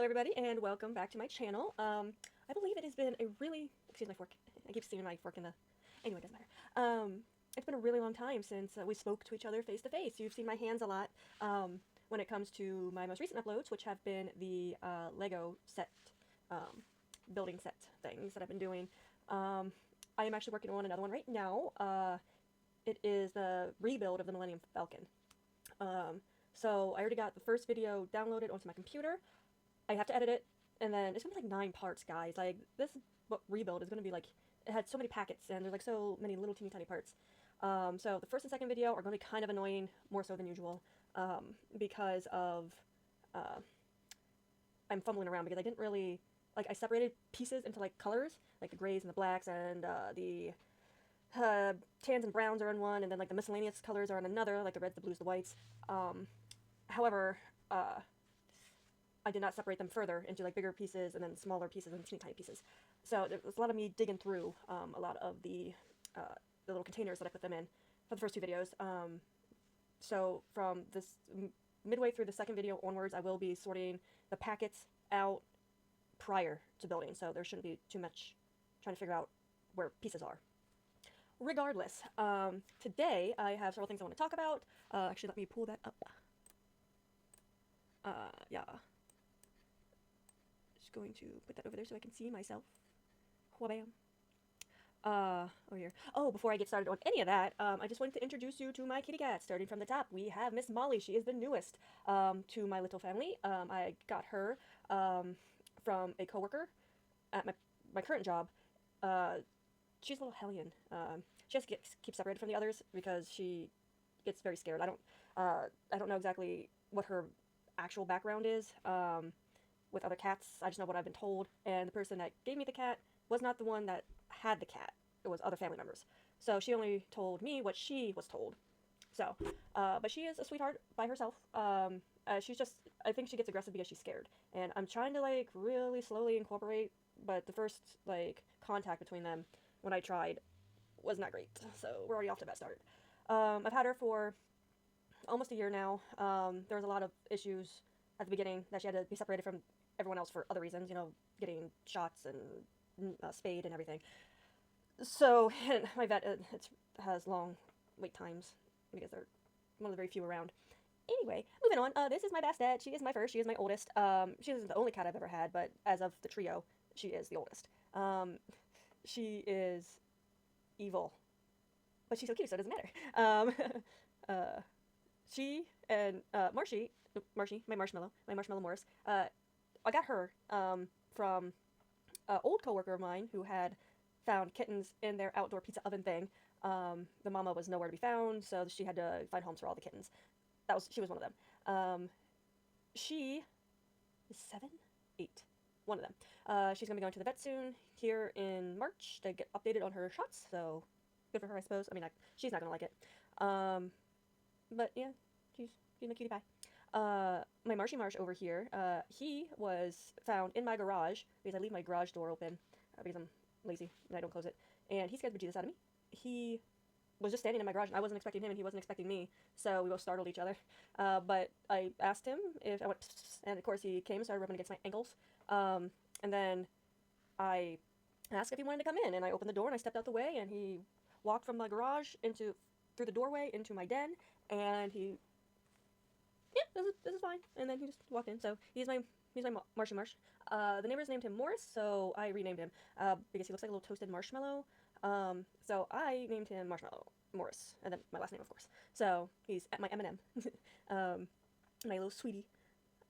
Hello everybody and welcome back to my channel. I believe it has been a really, excuse my fork, I keep seeing my fork in the, anyway, it doesn't matter. It's been a really long time since we spoke to each other face to face. You've seen my hands a lot when it comes to my most recent uploads, which have been the Lego set, building set things that I've been doing. I am actually working on another one right now. It is the rebuild of the Millennium Falcon. So I already got the first video downloaded onto my computer. I have to edit it, and then it's gonna be like 9 parts, guys. Like, this rebuild is gonna be like, it had so many packets, and there's like so many little teeny tiny parts. So the first and second video are gonna be kind of annoying, more so than usual, because of, I'm fumbling around because I didn't really, like, I separated pieces into like colors, like the grays and the blacks, and the tans and browns are in one, and then like the miscellaneous colors are in another, like the reds, the blues, the whites. However, I did not separate them further into like bigger pieces and then smaller pieces and teeny tiny pieces. So there was a lot of me digging through a lot of the little containers that I put them in for the first 2 videos. So from this midway through the second video onwards, I will be sorting the packets out prior to building, so there shouldn't be too much trying to figure out where pieces are. Regardless, today I have several things I want to talk about. Actually, let me pull that up. Yeah. Just going to put that over there so I can see myself. Whabam. Over here. Oh, before I get started on any of that, I just wanted to introduce you to my kitty cat. Starting from the top, we have Miss Molly. She is the newest to my little family. I got her from a coworker at my current job. She's a little hellion. She has to keep separated from the others because she gets very scared. I don't know exactly what her actual background is with other cats. I just know what I've been told, and the person that gave me the cat was not the one that had the cat. It was other family members. So she only told me what she was told. So, but she is a sweetheart by herself. She's just, I think she gets aggressive because she's scared. And I'm trying to like really slowly incorporate, but the first like contact between them when I tried was not great. So we're already off to a bad start. I've had her for almost a year now. There was a lot of issues at the beginning that she had to be separated from everyone else for other reasons, you know, getting shots and spayed and everything. So my vet has long wait times because they're one of the very few around. Anyway, moving on. This is my Bastet. She is my first. She is my oldest. She isn't the only cat I've ever had, but as of the trio, she is the oldest. She is evil, but she's so cute, so it doesn't matter. She and Marshy, my marshmallow Morris. I got her from an old coworker of mine who had found kittens in their outdoor pizza oven thing. The mama was nowhere to be found, so she had to find homes for all the kittens. She was one of them. She is 7, 8. One of them. She's gonna be going to the vet soon here in March to get updated on her shots. So good for her, I suppose. I mean, she's not gonna like it. But yeah, she's my cutie pie. My Marshy Marsh over here, he was found in my garage because I leave my garage door open because I'm lazy and I don't close it. And he scared the bejesus out of me. He was just standing in my garage and I wasn't expecting him and he wasn't expecting me. So we both startled each other. But I asked him if I went, and of course he came and started rubbing against my ankles. And then I asked if he wanted to come in, and I opened the door and I stepped out the way, and he walked from my garage through the doorway into my den, and he, yeah, this is fine. And then he just walked in. So he's my Marshy Marsh. The neighbors named him Morris, so I renamed him because he looks like a little toasted marshmallow. So I named him Marshmallow Morris, and then my last name, of course. So he's at my M&M, my little sweetie,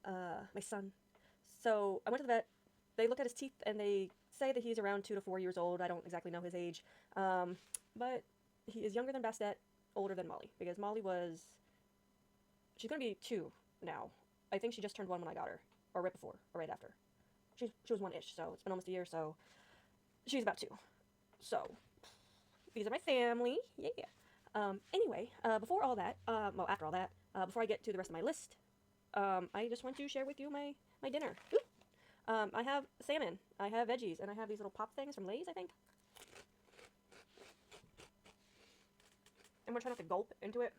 my son. So I went to the vet. They looked at his teeth and they say that he's around 2 to 4 years old. I don't exactly know his age, but he is younger than Bastet, older than Molly, because Molly she's gonna be 2 now. I think she just turned 1 when I got her, or right before, or right after. She was 1-ish, so it's been almost a year. So she's about 2. So these are my family. Yeah. Anyway, before all that, well, after all that, before I get to the rest of my list, I just want to share with you my dinner. Oop. I have salmon, I have veggies, and I have these little pop things from Lay's, I think. I'm gonna try not to gulp into it.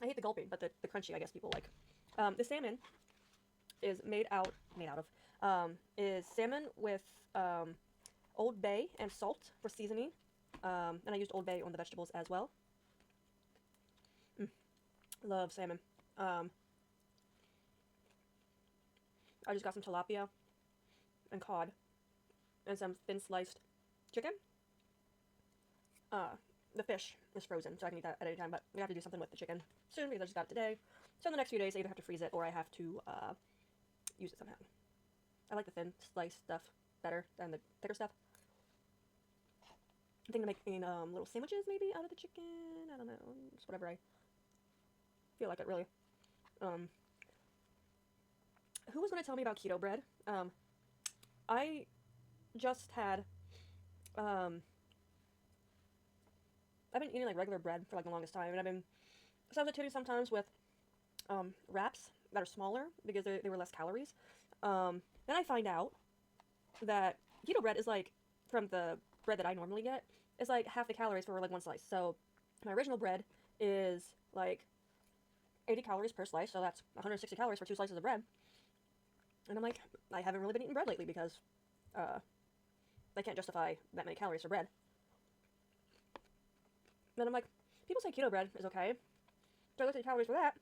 I hate the gulping, but the crunchy, I guess people like. The salmon is made out of, is salmon with Old Bay and salt for seasoning. And I used Old Bay on the vegetables as well. Love salmon. I just got some tilapia and cod and some thin sliced chicken. The fish is frozen, so I can eat that at any time, but we have to do something with the chicken soon because I just got it today. So in the next few days, I either have to freeze it or I have to use it somehow. I like the thin sliced stuff better than the thicker stuff. I'm thinking of making little sandwiches maybe out of the chicken. I don't know, just whatever I feel like it really. Who was going to tell me about keto bread? I just had I've been eating like regular bread for like the longest time, and I've been substituting sometimes with wraps that are smaller because they were less calories. Then I find out that keto bread is like, from the bread that I normally get, is like half the calories for like one slice. So my original bread is like 80 calories per slice, so that's 160 calories for 2 slices of bread. And I'm like, I haven't really been eating bread lately because I can't justify that many calories for bread. Then I'm like, people say keto bread is okay. So I looked at the calories for that,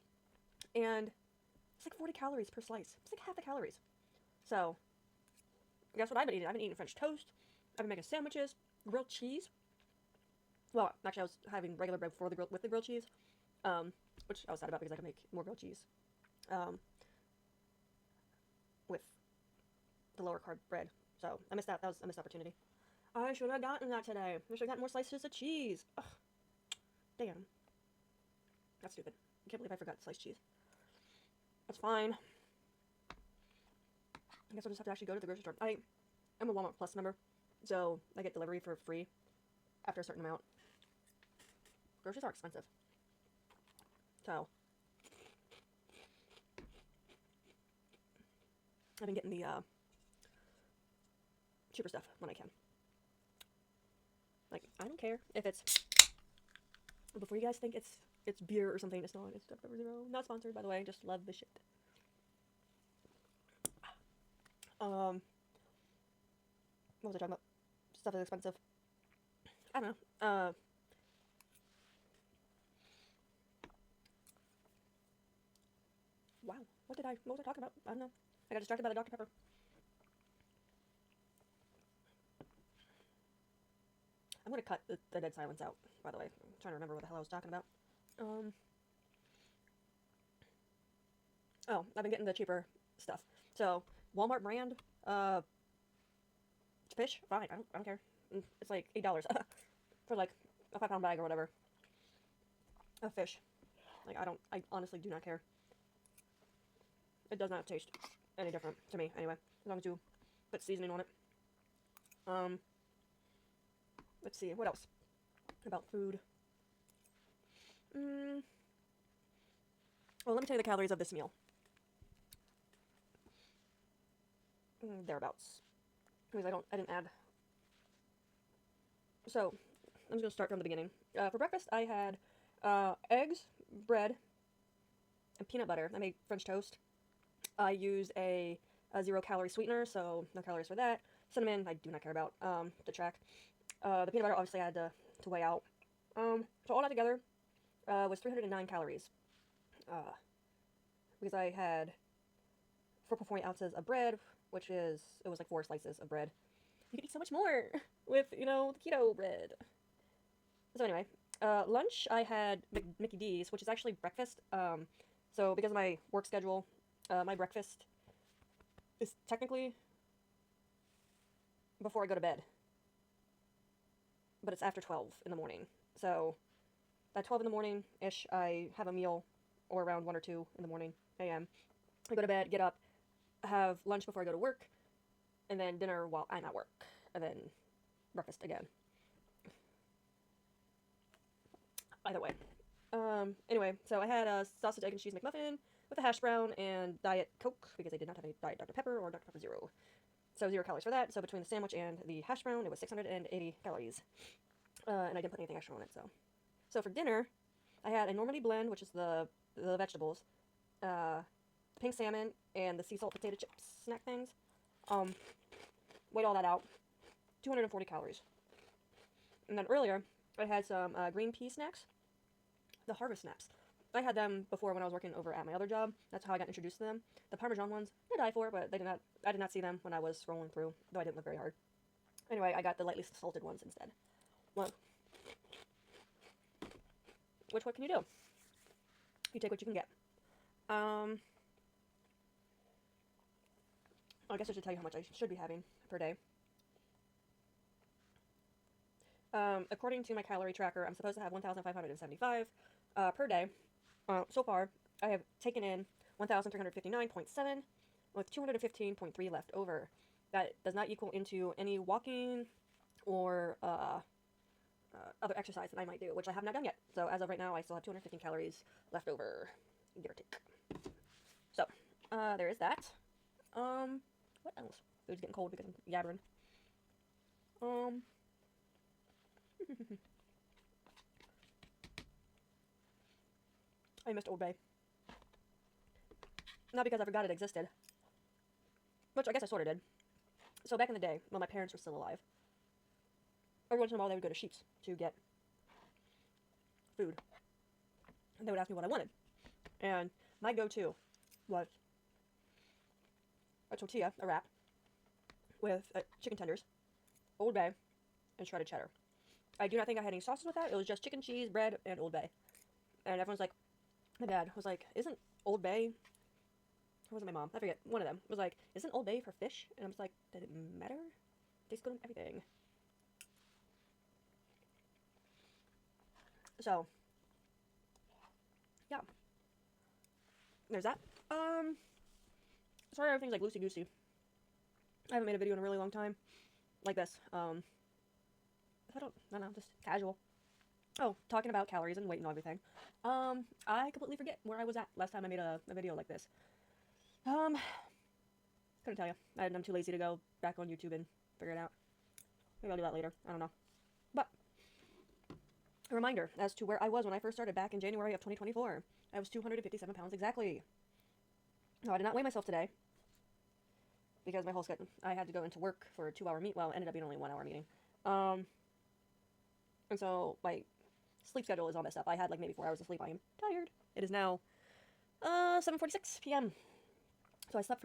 and it's like 40 calories per slice. It's like half the calories. So, guess what I've been eating? I've been eating French toast. I've been making sandwiches, grilled cheese. Well, actually, I was having regular bread before with the grilled cheese, which I was sad about because I could make more grilled cheese with the lower carb bread. So I missed that. That was a missed opportunity. I should have gotten that today. I should have gotten more slices of cheese. Ugh. Damn. That's stupid. I can't believe I forgot sliced cheese. That's fine. I guess I'll just have to actually go to the grocery store. I am a Walmart Plus member, so I get delivery for free after a certain amount. Groceries are expensive. So I've been getting the cheaper stuff when I can. Like, I don't care if it's, before you guys think it's beer or something, it's not. It's Stuff Pepper Zero. Not sponsored, by the way. Just love the shit. What was I talking about? Stuff is expensive. I don't know. Wow. What was I talking about? I don't know. I got distracted by the Dr. Pepper. I'm gonna cut the dead silence out, by the way. I'm trying to remember what the hell I was talking about. Oh, I've been getting the cheaper stuff. So, Walmart brand, fish, fine, I don't care. It's like $8 for like a 5-pound bag or whatever of fish. Like, I honestly do not care. It does not taste any different to me, anyway, as long as you put seasoning on it. Let's see, what else about food? Well, let me tell you the calories of this meal. Thereabouts. Because I didn't add. So, I'm just going to start from the beginning. For breakfast, I had eggs, bread, and peanut butter. I made French toast. I used a 0-calorie sweetener, so no calories for that. Cinnamon, I do not care about, to track. The peanut butter, obviously, I had to weigh out. So all that together was 309 calories. Because I had 4.4 ounces of bread, it was like 4 slices of bread. You could eat so much more with, the keto bread. So anyway, lunch, I had Mickey D's, which is actually breakfast. So because of my work schedule, my breakfast is technically before I go to bed. But it's after 12 in the morning. So at 12 in the morning-ish, I have a meal, or around 1 or 2 in the morning, a.m. I go to bed, get up, have lunch before I go to work, and then dinner while I'm at work, and then breakfast again. Either way. Anyway, so I had a sausage, egg, and cheese McMuffin with a hash brown and Diet Coke, because I did not have a Diet Dr. Pepper or Dr. Pepper Zero. So 0 calories for that. So between the sandwich and the hash brown, it was 680 calories. And I didn't put anything extra on it, so. So for dinner, I had a Normandy blend, which is the vegetables, pink salmon and the sea salt potato chip snack things. Weighed all that out. 240 calories. And then earlier, I had some green pea snacks. The Harvest Snaps. I had them before when I was working over at my other job. That's how I got introduced to them. The Parmesan ones, I die for, but I did not see them when I was scrolling through, though I didn't look very hard. Anyway, I got the lightly salted ones instead. Well, what can you do? You take what you can get. I guess I should tell you how much I should be having per day. According to my calorie tracker, I'm supposed to have 1,575 per day. So far, I have taken in 1,359.7 with 215.3 left over. That does not equal into any walking or other exercise that I might do, which I have not done yet. So as of right now, I still have 215 calories left over, give or take. So, there is that. What else? Food's getting cold because I'm yabbering. I missed Old Bay. Not because I forgot it existed, which I guess I sort of did. So back in the day, when my parents were still alive, every once in a while they would go to Sheetz to get food. And they would ask me what I wanted. And my go-to was a tortilla, a wrap, with chicken tenders, Old Bay, and shredded cheddar. I do not think I had any sauces with that. It was just chicken, cheese, bread, and Old Bay. And everyone's like, my dad was like, isn't Old Bay, or was it my mom? I forget. One of them was like, isn't Old Bay for fish? And I was like, does it matter? It tastes good on everything. So, yeah. There's that. Sorry everything's like loosey-goosey. I haven't made a video in a really long time. Like this. I don't know, just casual. Oh, talking about calories and weight and everything. I completely forget where I was at last time I made a video like this. Couldn't tell you. I'm too lazy to go back on YouTube and figure it out. Maybe I'll do that later. I don't know. But, a reminder as to where I was when I first started back in January of 2024. I was 257 pounds exactly. No, I did not weigh myself today. Because my whole schedule, I had to go into work for a 2-hour meet. Well, it ended up being only a 1-hour meeting. And so my sleep schedule is all messed up. I had like maybe 4 hours of sleep. I am tired. It is now 7:46 p.m. So I slept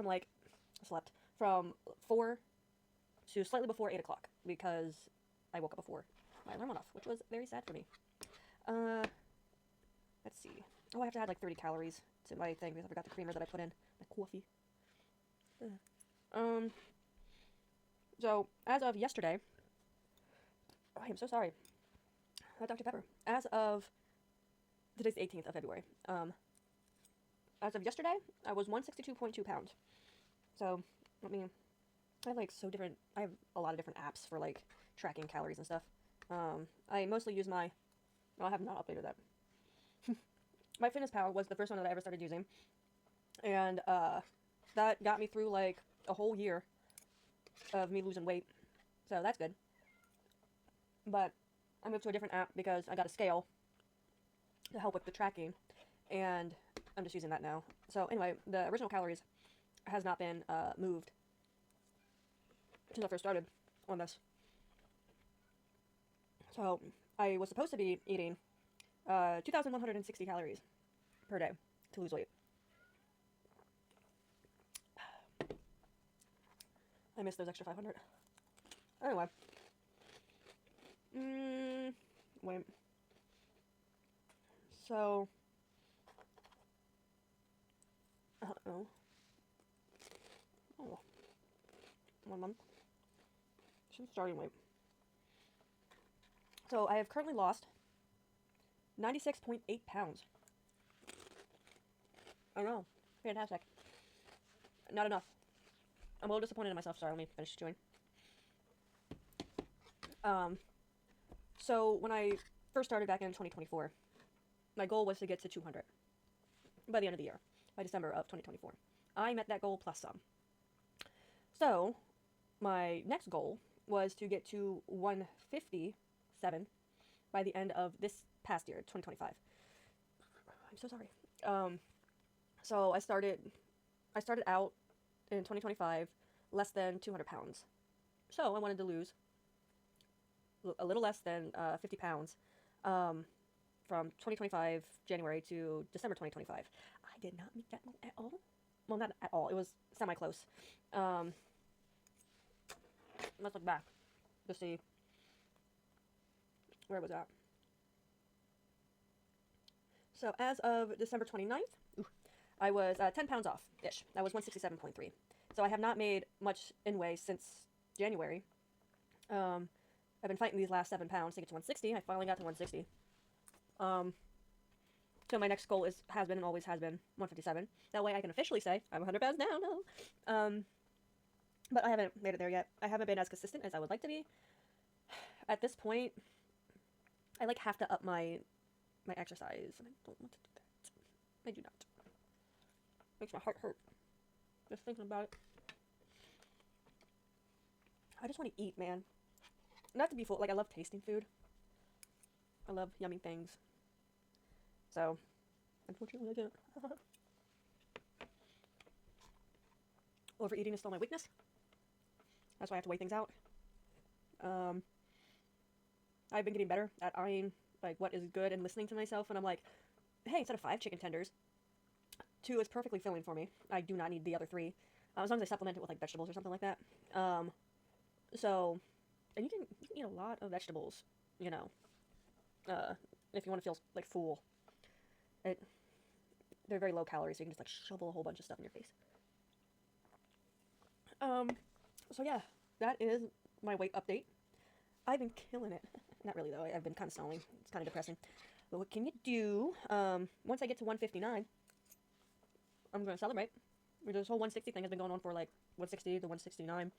from 4 to slightly before 8 o'clock because I woke up before my alarm went off, which was very sad for me. Let's see. Oh, I have to add like 30 calories to my thing because I forgot the creamer that I put in my coffee. So as of yesterday, I am so sorry. Dr. Pepper. As of today's the 18th of February. As of yesterday, I was 162.2 pounds. So, I mean, I have a lot of different apps for like tracking calories and stuff. I mostly use I have not updated that. My Fitness Pal was the first one that I ever started using. And, that got me through like a whole year of me losing weight. So that's good. But I moved to a different app because I got a scale to help with the tracking, and I'm just using that now. So anyway, the original calories has not been moved since I first started on this. So I was supposed to be eating 2,160 calories per day to lose weight. I missed those extra 500. Anyway. Wait. So. Oh. 1 month. Since starting weight. So I have currently lost 96.8 pounds. I know. Fantastic. Not enough. I'm a little disappointed in myself. Sorry, let me finish chewing. So when I first started back in 2024, my goal was to get to 200 by the end of the year, by December of 2024. I met that goal plus some. So my next goal was to get to 157 by the end of this past year, 2025. I'm so sorry. So I started I started out in 2025 less than 200 pounds. So I wanted to lose a little less than 50 pounds from 2025 January to December 2025. I did not meet that at all. Well, not at all. It was semi-close. Let's look back to see where it was at. So as of December 29th, I was 10 pounds off-ish. I was 167.3. So I have not made much in weight since January. I've been fighting these last 7 pounds to get to 160. I finally got to 160. So my next goal has been and always has been 157. That way I can officially say I'm 100 pounds down. No. But I haven't made it there yet. I haven't been as consistent as I would like to be. At this point, I like have to up my exercise, and I don't want to do that. I do not. Makes my heart hurt just thinking about it. I just want to eat, man. Not to be full. Like, I love tasting food. I love yummy things. So, unfortunately, I didn't. Overeating is still my weakness. That's why I have to weigh things out. I've been getting better at eyeing, like, what is good and listening to myself. And I'm like, hey, instead of 5 chicken tenders, 2 is perfectly filling for me. I do not need the other 3. As long as I supplement it with, like, vegetables or something like that. So, and you can eat a lot of vegetables, you know, if you want to feel, like, full. They're very low calorie, so you can just, like, shovel a whole bunch of stuff in your face. So yeah, that is my weight update. I've been killing it. Not really, though. I've been kind of stalling. It's kind of depressing. But what can you do? Once I get to 159, I'm going to celebrate. This whole 160 thing has been going on for, like, 160 to 169.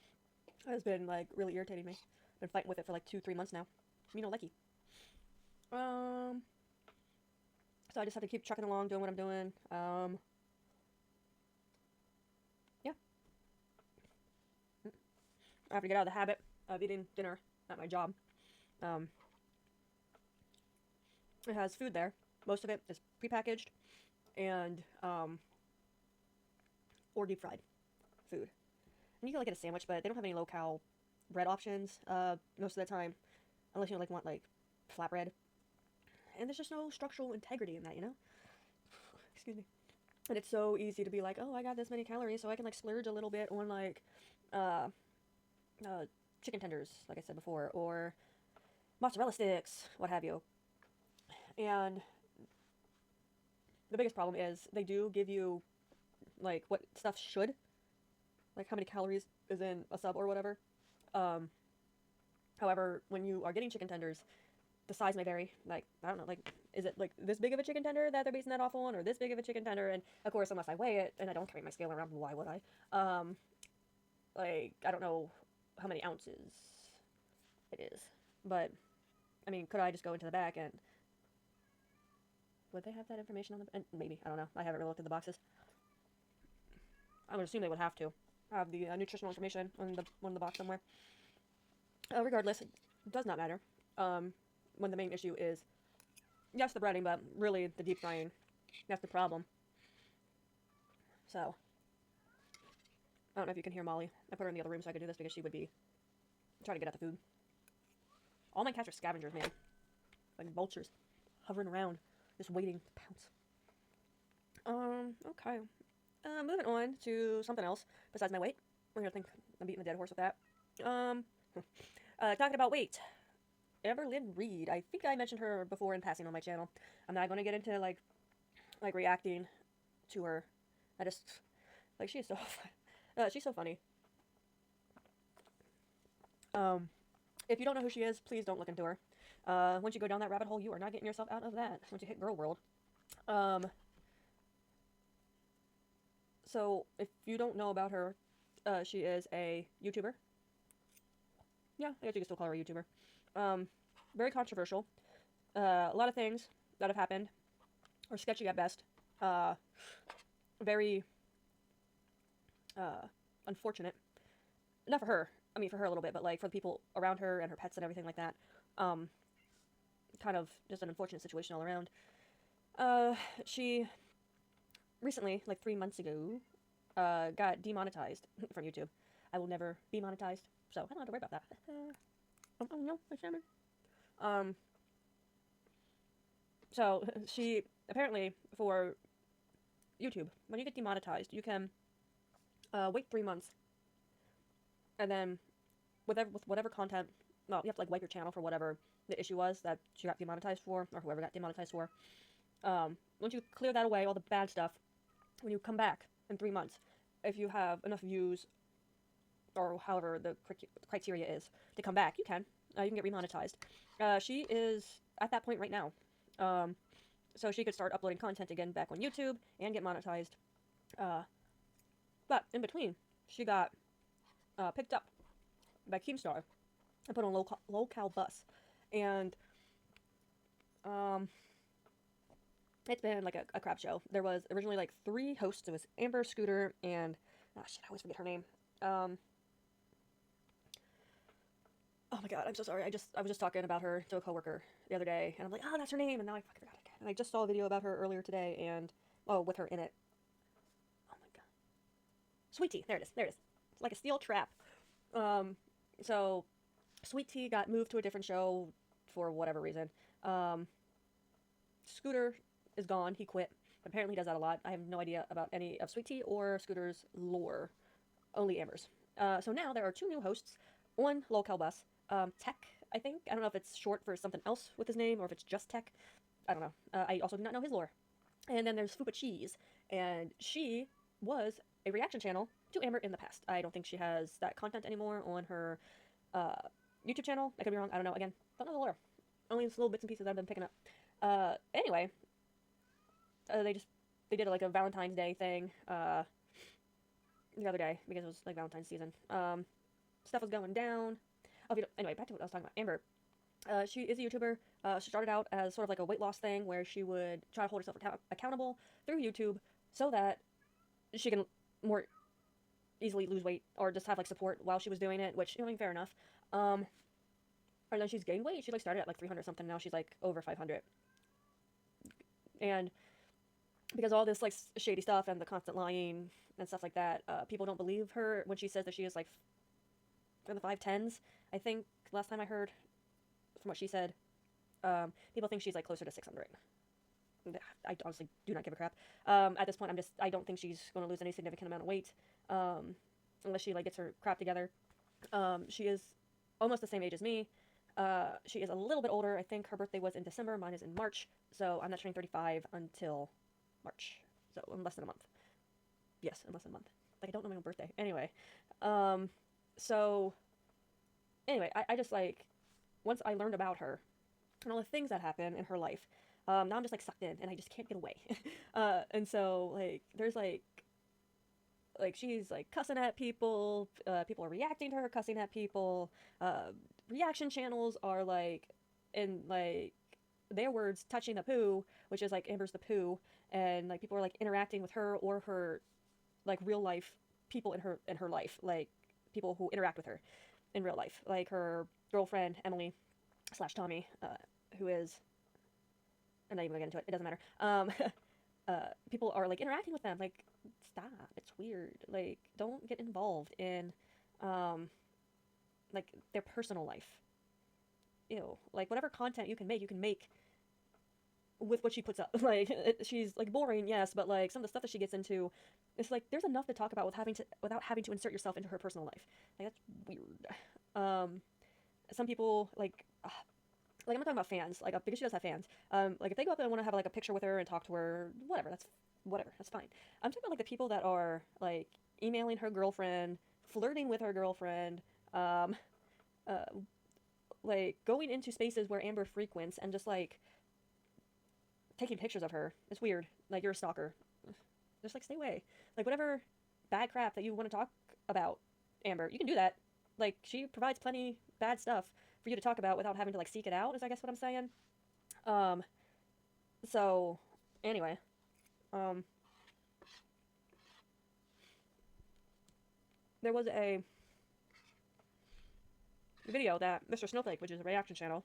It has been, like, really irritating me. Been fighting with it for, like, 2-3 months now. Me no lucky. So I just have to keep trucking along, doing what I'm doing. Yeah. I have to get out of the habit of eating dinner at my job. It has food there. Most of it is prepackaged and or deep fried food. And you can like get a sandwich, but they don't have any low-cal bread options most of the time, unless you like want like flatbread. And there's just no structural integrity in that, you know? Excuse me. And it's so easy to be like, oh, I got this many calories, so I can like splurge a little bit on like chicken tenders, like I said before, or mozzarella sticks, what have you. And the biggest problem is they do give you like what stuff should, like how many calories is in a sub or whatever. However, when you are getting chicken tenders, the size may vary. Like, I don't know, like, is it like this big of a chicken tender that they're basing that off on, or this big of a chicken tender? And of course, unless I weigh it, and I don't carry my scale around, why would I? Like, I don't know how many ounces it is. But, I mean, could I just go into the back and... Would they have that information on the... And maybe, I don't know. I haven't really looked at the boxes. I would assume they would have to have the nutritional information on the box somewhere. Regardless, it does not matter. When the main issue is, yes, the breading, but really the deep frying. That's the problem. So, I don't know if you can hear Molly. I put her in the other room so I could do this because she would be trying to get at the food. All my cats are scavengers, man. Like vultures. Hovering around. Just waiting to pounce. Okay. Moving on to something else besides my weight. We're gonna think I'm beating the dead horse with that. Talking about weight. Amberlynn Reed. I think I mentioned her before in passing on my channel. I'm not going to get into, like reacting to her. I just, like, she's so funny. If you don't know who she is, please don't look into her. Once you go down that rabbit hole, you are not getting yourself out of that once you hit girl world. So, if you don't know about her, she is a YouTuber. Yeah, I guess you can still call her a YouTuber. Very controversial. A lot of things that have happened are sketchy at best. Very unfortunate. Not for her. I mean, for her a little bit, but like for the people around her and her pets and everything like that. Kind of just an unfortunate situation all around. She recently, like 3 months ago, got demonetized from YouTube. I will never be monetized, so I don't have to worry about that. Oh no, my salmon. Um, so she apparently for YouTube, when you get demonetized, you can wait 3 months, and then with whatever content, well, you have to like wipe your channel for whatever the issue was that she got demonetized for, or whoever got demonetized for. Once you clear that away, all the bad stuff, when you come back in 3 months, if you have enough views, or however the criteria is to come back, you can get remonetized. She is at that point right now. So she could start uploading content again back on YouTube and get monetized. But in between, she got picked up by Keemstar and put on a local bus. And it's been like a crap show. There was originally like 3 hosts. It was Amber, Scooter, and I always forget her name. Oh my god, I'm so sorry. I was just talking about her to a coworker the other day, and I'm like, oh, that's her name, and now I fucking forgot it again. And I just saw a video about her earlier today, and with her in it. Oh my god, Sweet Tea. There it is. It's like a steel trap. So Sweet Tea got moved to a different show for whatever reason. Scooter is gone. He quit. Apparently, he does that a lot. I have no idea about any of Sweet Tea or Scooter's lore. Only Amber's. So now there are 2 new hosts on Locale Bus. Tech, I think. I don't know if it's short for something else with his name or if it's just Tech. I don't know. I also do not know his lore. And then there's Fupa Cheese, and she was a reaction channel to Amber in the past. I don't think she has that content anymore on her YouTube channel. I could be wrong. I don't know. Again, don't know the lore. Only these little bits and pieces I've been picking up. Anyway, they did like a Valentine's Day thing the other day because it was like Valentine's season. Stuff was going down. Anyway, back to what I was talking about. Amber. She is a YouTuber. She started out as sort of like a weight loss thing where she would try to hold herself accountable through YouTube so that she can more easily lose weight or just have like support while she was doing it, which, I mean, fair enough. And then she's gained weight. She like started at like 300 something. Now she's like over 500. And because all this like shady stuff and the constant lying and stuff like that, people don't believe her when she says that she is like in the 5'10s. I think last time I heard from what she said, people think she's like closer to 600. I honestly do not give a crap. At this point, I don't think she's going to lose any significant amount of weight, unless she like gets her crap together. She is almost the same age as me. She is a little bit older. I think her birthday was in December. Mine is in March. So I'm not turning 35 until March. So in less than a month. Yes, in less than a month. Like, I don't know my own birthday. Anyway. So anyway, I just like, once I learned about her and all the things that happen in her life, now I'm just like sucked in and I just can't get away. And so like, there's like she's like cussing at people, people are reacting to her cussing at people, reaction channels are like, in like their words, touching the poo, which is like Amber's the poo, and like people are like interacting with her or her like real life people in her life, like people who interact with her in real life, like her girlfriend Emily / Tommy, who is, I'm not even gonna get into it, it doesn't matter. People are like interacting with them, like, stop, it's weird, like, don't get involved in like their personal life. Ew. Like, whatever content you can make with what she puts up. Like, she's like boring, yes, but like some of the stuff that she gets into, it's like there's enough to talk about without having to insert yourself into her personal life. Like, that's weird. Some people like I'm not talking about fans, like, because she does have fans. Like, if they go up and want to have like a picture with her and talk to her, whatever, that's fine. I'm talking about like the people that are like emailing her girlfriend, flirting with her girlfriend, like going into spaces where Amber frequents and just like taking pictures of her. It's weird. Like, you're a stalker. Just like, stay away. Like, whatever bad crap that you want to talk about Amber, you can do that. Like, she provides plenty bad stuff for you to talk about without having to like seek it out, is I guess what I'm saying. So anyway, there was a video that Mr. Snowflake, which is a reaction channel,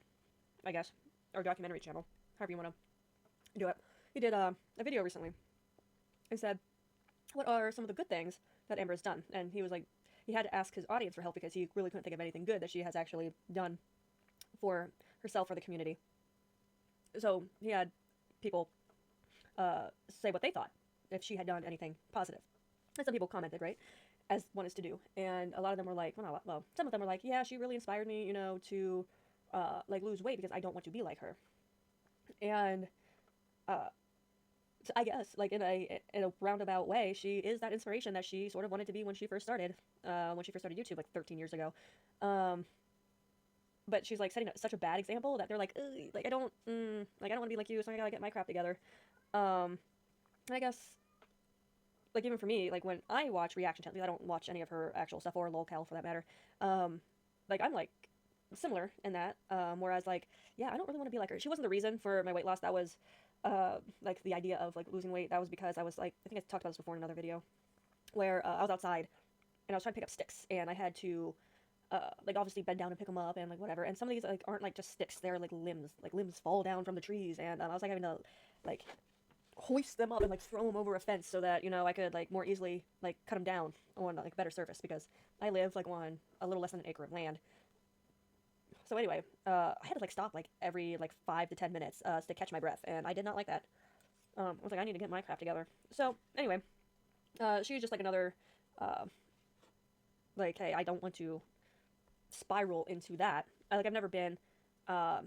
I guess, or documentary channel, however you want to do it, he did a video recently. He said what are some of the good things that Amber has done? And he was like, he had to ask his audience for help because he really couldn't think of anything good that she has actually done for herself or the community. So he had people say what they thought if she had done anything positive. And some people commented, right, as one is to do. And a lot of them were like, well, some of them were like, yeah, she really inspired me, to like lose weight because I don't want to be like her. And uh, so I guess, like in a roundabout way, she is that inspiration that she sort of wanted to be when she first started YouTube like 13 years ago. Um, but she's like setting such a bad example that they're like, like I don't want to be like you, so I gotta get my crap together. Um, I guess like even for me, like when I watch reaction channels, I don't watch any of her actual stuff or lolcal for that matter. Like I'm like similar in that. Whereas like yeah, I don't really want to be like her. She wasn't the reason for my weight loss. That was like the idea of like losing weight. That was because I was like I think I talked about this before in another video where I was outside and I was trying to pick up sticks and I had to like obviously bend down and pick them up and like whatever. And some of these like aren't like just sticks; they're like limbs. Like limbs fall down from the trees, and I was like having to like hoist them up and like throw them over a fence so that I could like more easily like cut them down on like a better surface because I live like on a little less than an acre of land. So anyway, I had to like stop like every like 5 to 10 minutes to catch my breath, and I did not like that. I was like, I need to get my crap together. So anyway, she's just like another uh, like, hey, I don't want to spiral into that. Like I've never been. Well,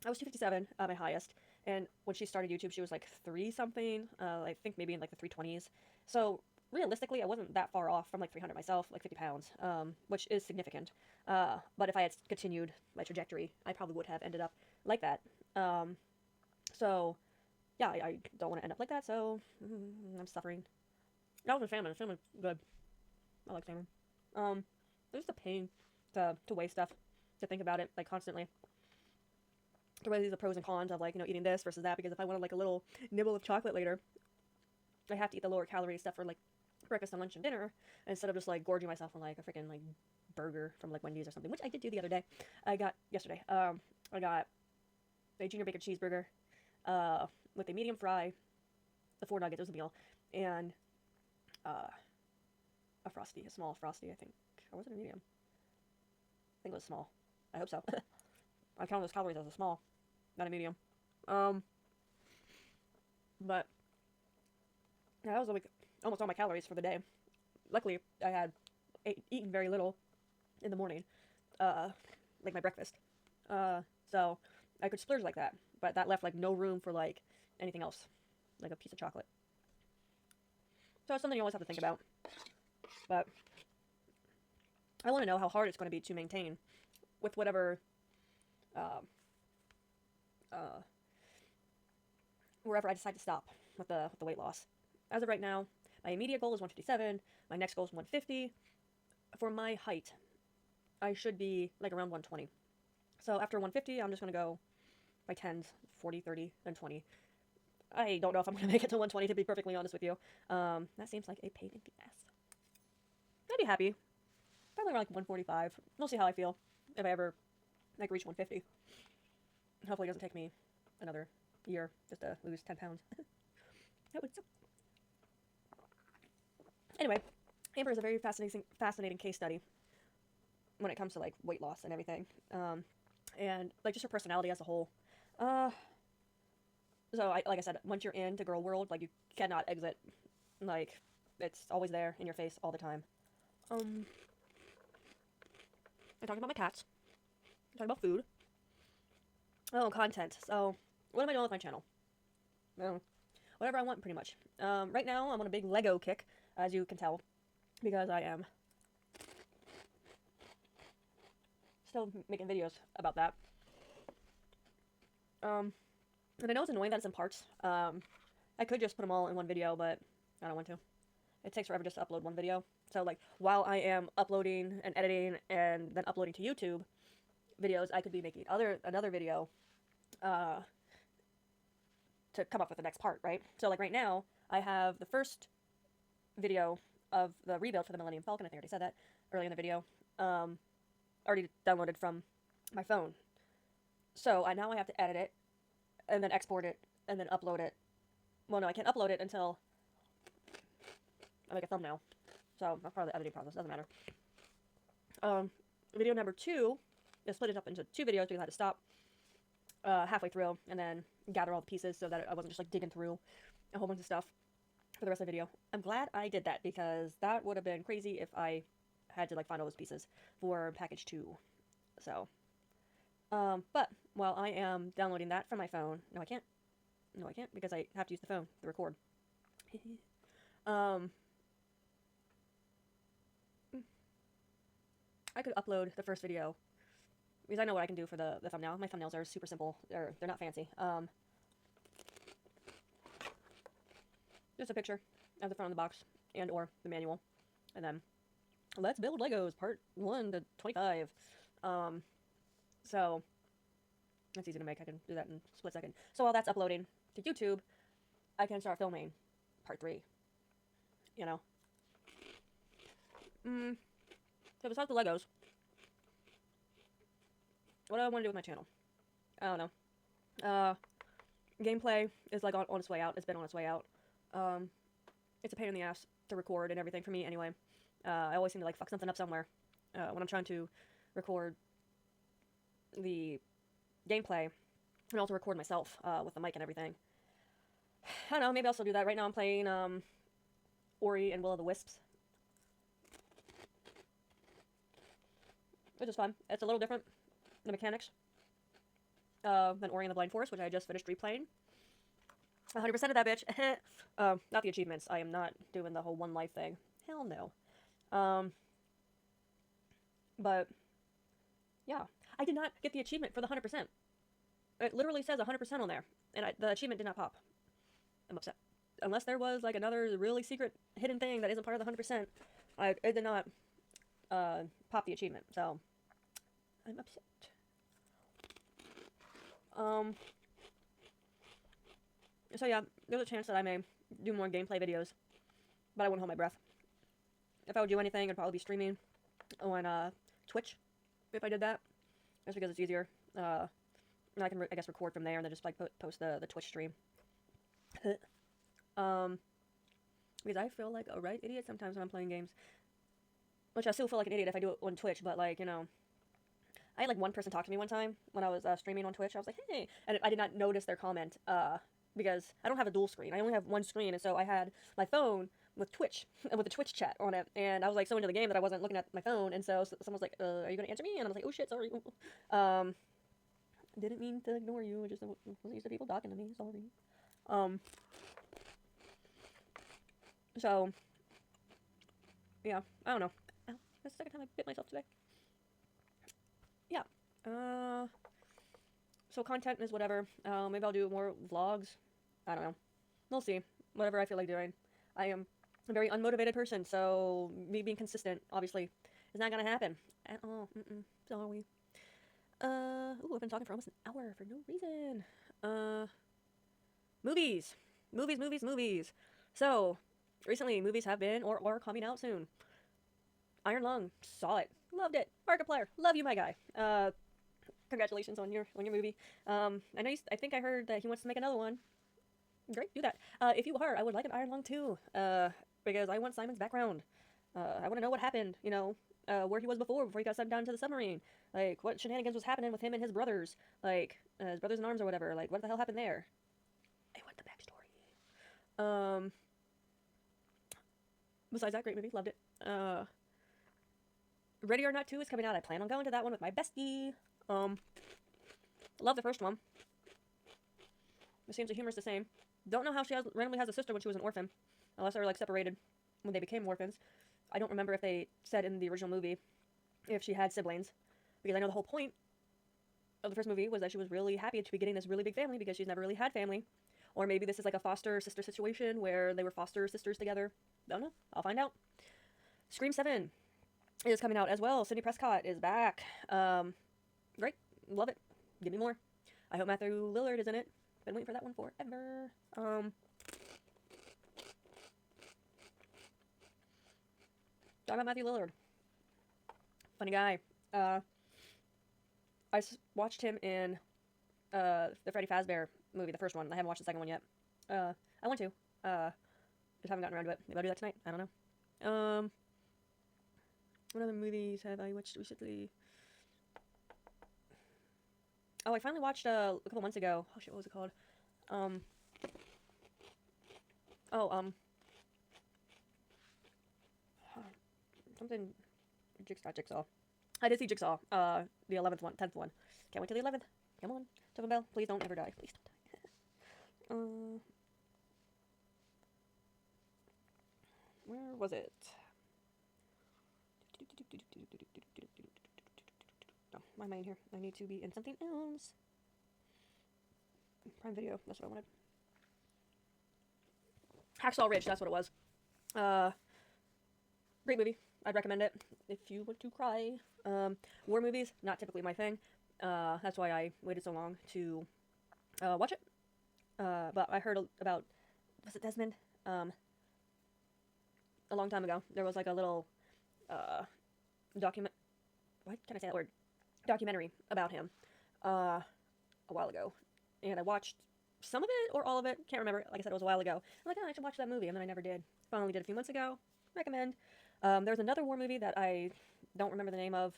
I was 257 my highest, and when she started YouTube, she was like three something. I think maybe in like the 320s. So realistically, I wasn't that far off from like 300 myself, like 50 pounds, which is significant. But if I had continued my trajectory, I probably would have ended up like that. So yeah, I don't want to end up like that. So I'm suffering. That was a salmon. Salmon's good. I like salmon. It's just a pain to weigh stuff, to think about it like constantly. To weigh the pros and cons of like eating this versus that, because if I wanted like a little nibble of chocolate later, I have to eat the lower calorie stuff for like breakfast and lunch and dinner instead of just like gorging myself on like a freaking like burger from like Wendy's or something, which I did do the other day. I got yesterday. I got a junior bacon cheeseburger with a medium fry, the 4 nuggets, it was a meal, and a frosty, a small frosty, I think. Or was it a medium? I think it was small. I hope so. I count those calories as a small, not a medium. But yeah, that was like almost all my calories for the day. Luckily, I had eaten very little in the morning, like my breakfast. So I could splurge like that, but that left like no room for like anything else, like a piece of chocolate. So it's something you always have to think about. But I want to know how hard it's going to be to maintain with whatever, wherever I decide to stop with the weight loss. As of right now, my immediate goal is 157. My next goal is 150. For my height, I should be like around 120. So after 150, I'm just going to go by 10s, 40, 30, and 20. I don't know if I'm going to make it to 120, to be perfectly honest with you. That seems like a pain in the ass. I'd be happy. Probably around like 145. We'll see how I feel if I ever like reach 150. Hopefully it doesn't take me another year just to lose 10 pounds. That would suck. Anyway, Amber is a very fascinating case study when it comes to like weight loss and everything, and like just her personality as a whole. So like I said, once you're into girl world, like you cannot exit. Like it's always there in your face all the time. I'm talking about my cats. I'm talking about food. Oh, content. So what am I doing with my channel? Whatever I want, pretty much. Right now, I'm on a big Lego kick, as you can tell, because I am still making videos about that. And I know it's annoying that it's in parts. I could just put them all in one video, but I don't want to. It takes forever just to upload one video. So, like, while I am uploading and editing and then uploading to YouTube videos, I could be making another video to come up with the next part, right? So, like, right now, I have the first video of the rebuild for the Millennium Falcon. I think I already said that earlier in the video. Already downloaded from my phone. So, now I have to edit it, and then export it, and then upload it. Well, no, I can't upload it until I make a thumbnail. So that's part of the editing process. Doesn't matter. Video number 2 is split it up into 2 videos because I had to stop halfway through and then gather all the pieces so that I wasn't just like digging through a whole bunch of stuff for the rest of the video. I'm glad I did that because that would have been crazy if I had to like find all those pieces for package 2. So, but while I am downloading that from my phone, no I can't because I have to use the phone to record. I could upload the first video because I know what I can do for the thumbnail. My thumbnails are super simple. They're not fancy. Just a picture of the front of the box and or the manual. And then let's build Legos part 1 to 25. So that's easy to make. I can do that in a split second. So while that's uploading to YouTube, I can start filming part 3. You know. So besides the Legos, what do I want to do with my channel? I don't know. Gameplay is like on its way out. It's been on its way out. It's a pain in the ass to record and everything for me anyway. I always seem to like fuck something up somewhere when I'm trying to record the gameplay and also record myself with the mic and everything. I don't know, maybe I'll still do that. Right now I'm playing Ori and Will of the Wisps, which is fun. It's a little different, the mechanics, than Ori and the Blind Forest, which I just finished replaying. 100% of that bitch. Not the achievements. I am not doing the whole one life thing. Hell no. But yeah, I did not get the achievement for the 100%. It literally says 100% on there, and the achievement did not pop. I'm upset. Unless there was like another really secret hidden thing that isn't part of the 100%, it did not pop the achievement. So I'm upset. So yeah, there's a chance that I may do more gameplay videos, but I wouldn't hold my breath. If I would do anything, I'd probably be streaming on Twitch if I did that, just because it's easier. And I can, I guess, record from there and then just like post the Twitch stream. Because I feel like a right idiot sometimes when I'm playing games, which I still feel like an idiot if I do it on Twitch, but like, you know, I had like one person talk to me one time when I was streaming on Twitch. I was like, hey, and I did not notice their comment because I don't have a dual screen. I only have one screen, and so I had my phone with Twitch, with the Twitch chat on it, and I was like so into the game that I wasn't looking at my phone, and so someone was like, are you gonna answer me? And I was like, oh shit, sorry. Didn't mean to ignore you. I just wasn't used to people talking to me. Sorry. So yeah, I don't know. Ow, that's the second time I bit myself today. Yeah. So content is whatever. Maybe I'll do more vlogs. I don't know. We'll see. Whatever I feel like doing. I am a very unmotivated person, so me being consistent, obviously, is not gonna happen at all. Sorry. Ooh, I've been talking for almost an hour for no reason. Movies. Movies. So, recently, movies have been or are coming out soon. Iron Lung, saw it, loved it. Markiplier, love you, my guy. Congratulations on your movie. I know I think I heard that he wants to make another one. Great, do that. If you are, I would like an Iron Lung too. Because I want Simon's background. I want to know what happened. You know, where he was before he got sent down to the submarine. Like, what shenanigans was happening with him and his brothers. Like, his brothers in arms or whatever. Like, what the hell happened there? I want the backstory. Besides that, great movie. Loved it. Ready or Not 2 is coming out. I plan on going to that one with my bestie. Love the first one. It seems the humor's the same. Don't know how she randomly has a sister when she was an orphan. Unless they were, like, separated when they became orphans. I don't remember if they said in the original movie if she had siblings. Because I know the whole point of the first movie was that she was really happy to be getting this really big family because she's never really had family. Or maybe this is like a foster sister situation where they were foster sisters together. Don't know. I'll find out. Scream 7 is coming out as well. Sidney Prescott is back. Great. Love it. Give me more. I hope Matthew Lillard is in it. Been waiting for that one forever. Talk about Matthew Lillard. Funny guy. I watched him in the Freddy Fazbear movie, the first one. I haven't watched the second one yet. I want to. Just haven't gotten around to it. Maybe I'll do that tonight. I don't know. What other movies have I watched recently? Oh, I finally watched a couple months ago. Oh shit, what was it called? Um, oh, something. Jigsaw. I did see Jigsaw. The 11th one, 10th one. Can't wait till the 11th. Come on, Tobin Bell. Please don't ever die. Please don't die. Where was it? No, why am I in here? I need to be in something else. Prime Video. That's what I wanted. Hacksaw Ridge. That's what it was. Great movie. I'd recommend it if you want to cry. War movies, not typically my thing. That's why I waited so long to watch it. But I heard about, was it Desmond? A long time ago. There was like a little document. Why can I say that word? Documentary about him a while ago. And I watched some of it or all of it. Can't remember. Like I said, it was a while ago. I'm like, oh, I should watch that movie. And then I never did. Finally did a few months ago. Recommend. There was another war movie that I don't remember the name of.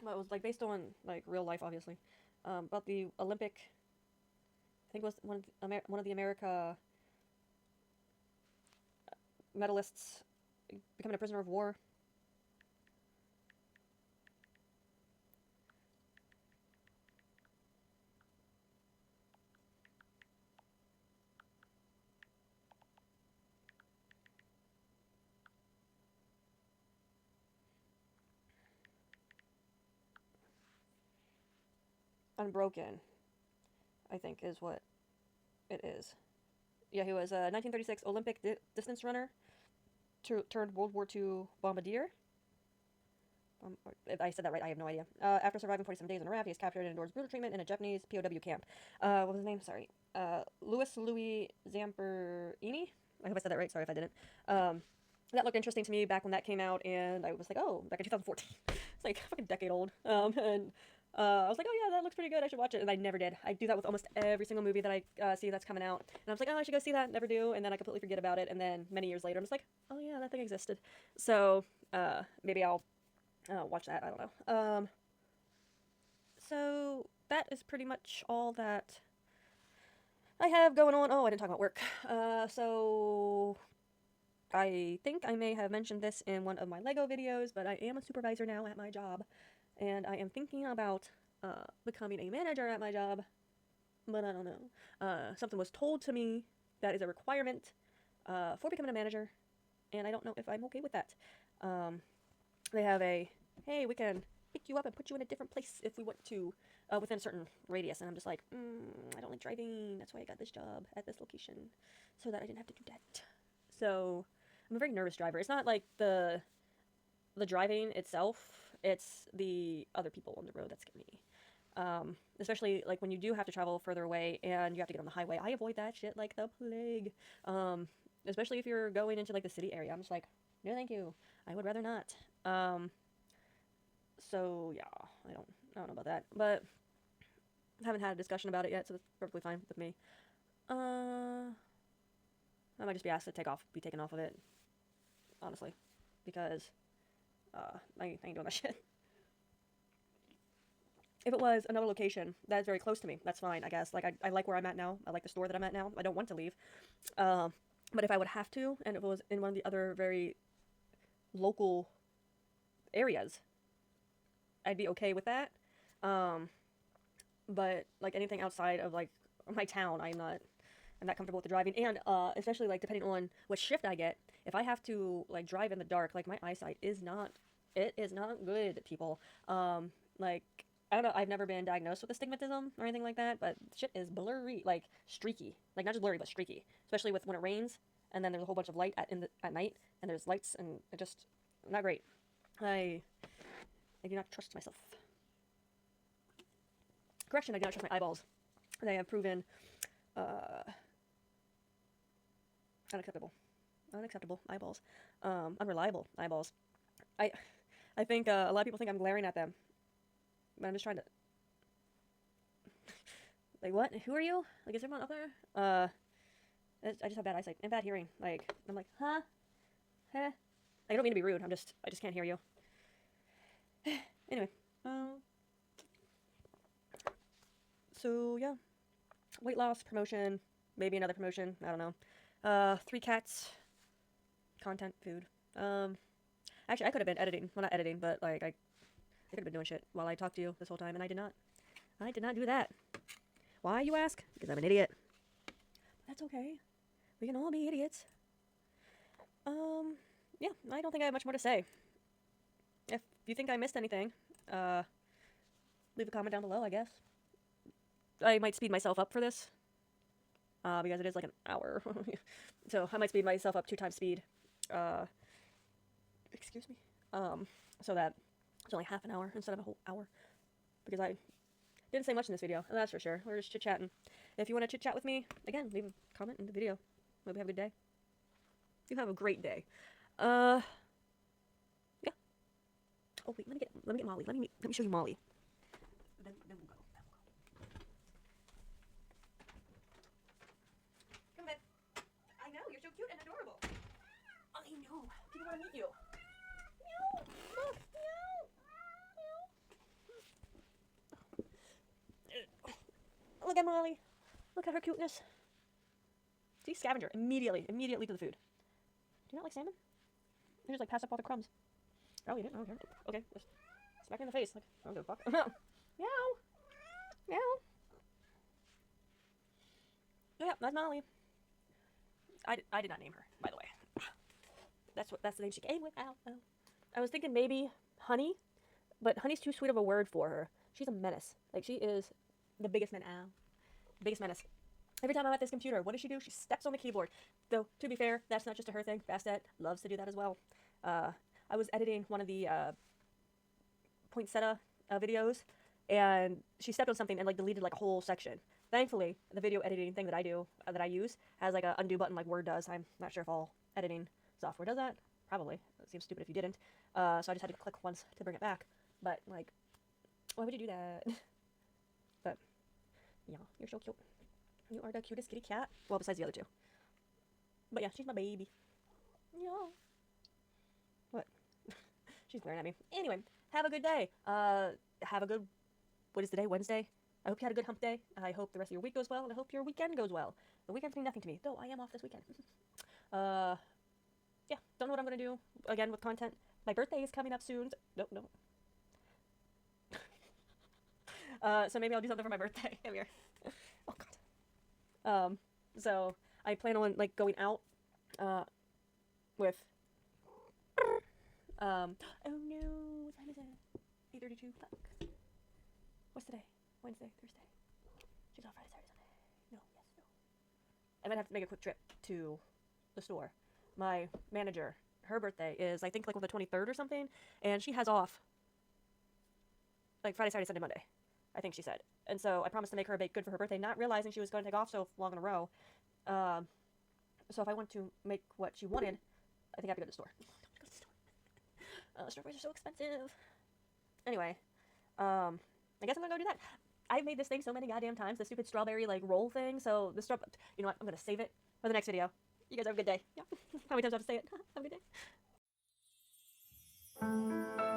But it was like based on like real life, obviously. About the Olympic. I think it was one of the America medalists becoming a prisoner of war. Unbroken, I think, is what it is. Yeah, he was a 1936 Olympic distance runner turned World War II bombardier. If I said that right, I have no idea. After surviving 47 days in a raft, he is captured and endures brutal treatment in a Japanese POW camp. What was his name? Sorry. Louis Zamperini? I hope I said that right. Sorry if I didn't. That looked interesting to me back when that came out, and I was like, oh, back in 2014. It's like a fucking decade old. And I was like, oh yeah, that looks pretty good. I should watch it. And I never did. I do that with almost every single movie that I see that's coming out. And I was like, oh, I should go see that. Never do. And then I completely forget about it. And then many years later, I'm just like, oh yeah, that thing existed. So maybe I'll watch that. I don't know. So that is pretty much all that I have going on. Oh, I didn't talk about work. So I think I may have mentioned this in one of my Lego videos, but I am a supervisor now at my job, and I am thinking about becoming a manager at my job, but I don't know. Something was told to me that is a requirement for becoming a manager, and I don't know if I'm okay with that. They have a, hey, we can pick you up and put you in a different place if we want to, within a certain radius, and I'm just like, I don't like driving. That's why I got this job at this location, so that I didn't have to do that. So I'm a very nervous driver. It's not like the driving itself, it's the other people on the road that scare me. Especially like when you do have to travel further away and you have to get on the highway. I avoid that shit like the plague. Especially if you're going into like the city area. I'm just like, no thank you. I would rather not. So yeah, I don't know about that. But I haven't had a discussion about it yet, so that's perfectly fine with me. I might just be asked to be taken off of it, honestly, because I ain't doing that shit. If it was another location that is very close to me, that's fine, I guess. Like, I like where I'm at now. I like the store that I'm at now. I don't want to leave. But if I would have to, and if it was in one of the other very local areas, I'd be okay with that. But, like, anything outside of, like, my town, I'm not comfortable with the driving. And, especially, like, depending on what shift I get, if I have to, like, drive in the dark, like, my eyesight is not good, people. Like, I don't know, I've never been diagnosed with astigmatism or anything like that, but shit is blurry, like, streaky. Like, not just blurry, but streaky. Especially with when it rains, and then there's a whole bunch of light at night, and there's lights, and it just, not great. I do not trust myself. Correction, I do not trust my eyeballs. They have proven, unacceptable. Unacceptable eyeballs. Unreliable eyeballs. I think, a lot of people think I'm glaring at them. But I'm just trying to... Like, what? Who are you? Like, is everyone up there? I just have bad eyesight and bad hearing. Like, I'm like, huh? Huh? I don't mean to be rude. I just can't hear you. Anyway, so yeah, weight loss promotion, maybe another promotion. I don't know. 3 cats, content, food. Actually, I could have been editing. Well, not editing, but like I could have been doing shit while I talked to you this whole time, and I did not. I did not do that. Why, you ask? Because I'm an idiot. That's okay. We can all be idiots. Yeah, I don't think I have much more to say. If you think I missed anything, leave a comment down below, I guess. I might speed myself up for this, because it is like an hour. So I might speed myself up 2 times speed. Excuse me. So that it's only half an hour instead of a whole hour. Because I didn't say much in this video, that's for sure. We're just chit-chatting. If you want to chit-chat with me, again, leave a comment in the video. Hope you have a good day. You have a great day. Yeah. Oh wait, let me get Molly. Let me show you Molly. Then we'll go. Come in. I know, you're so cute and adorable. I know. People want to meet you. Meow. Look, meow. Look at Molly. Look at her cuteness. See, scavenger. Immediately to the food. Do you not like salmon? You just like pass up all the crumbs. Oh, you didn't? Oh, okay. Just smack me in the face. Like, I don't give a fuck. Meow. Meow. Yeah, that's Molly. I did not name her, by the way. That's the name she came with. Ow. I was thinking maybe Honey, but Honey's too sweet of a word for her. She's a menace. Like, she is the biggest biggest menace. Every time I'm at this computer, what does she do? She steps on the keyboard. Though, to be fair, that's not just a her thing. Bastet loves to do that as well. I was editing one of the poinsettia videos, and she stepped on something and like deleted like a whole section. Thankfully, the video editing thing that I do, that I use, has like a undo button like Word does. I'm not sure if all editing software does that. Probably. It seems stupid if you didn't. So I just had to click once to bring it back. But like, why would you do that? But yeah, you're so cute. You are the cutest kitty cat. Well, besides the other 2. But yeah, she's my baby. Yeah. What? She's glaring at me. Anyway, have a good day. Have a good... What is the day? Wednesday? I hope you had a good hump day. I hope the rest of your week goes well, and I hope your weekend goes well. The weekends mean nothing to me, though I am off this weekend. Yeah, don't know what I'm going to do, again, with content. My birthday is coming up soon. No. So maybe I'll do something for my birthday. Come here. Oh, God. So I plan on, like, going out, with, oh no, what time is it? 8:32, fuck. What's today? Wednesday, Thursday. She's off Friday, Saturday, Sunday. No. I might have to make a quick trip to the store. My manager, her birthday is, I think, like on the 23rd or something, and she has off, like, Friday, Saturday, Sunday, Monday, I think she said. And so I promised to make her a bake good for her birthday, not realizing she was going to take off so long in a row. So if I want to make what she wanted, I think I have to go to the store. Strawberries are so expensive. Anyway, I guess I'm gonna go do that. I've made this thing so many goddamn times, the stupid strawberry, like, roll thing, so you know what, I'm gonna save it for the next video. You guys have a good day. Yeah. How many times do I have to say it? Have a good day.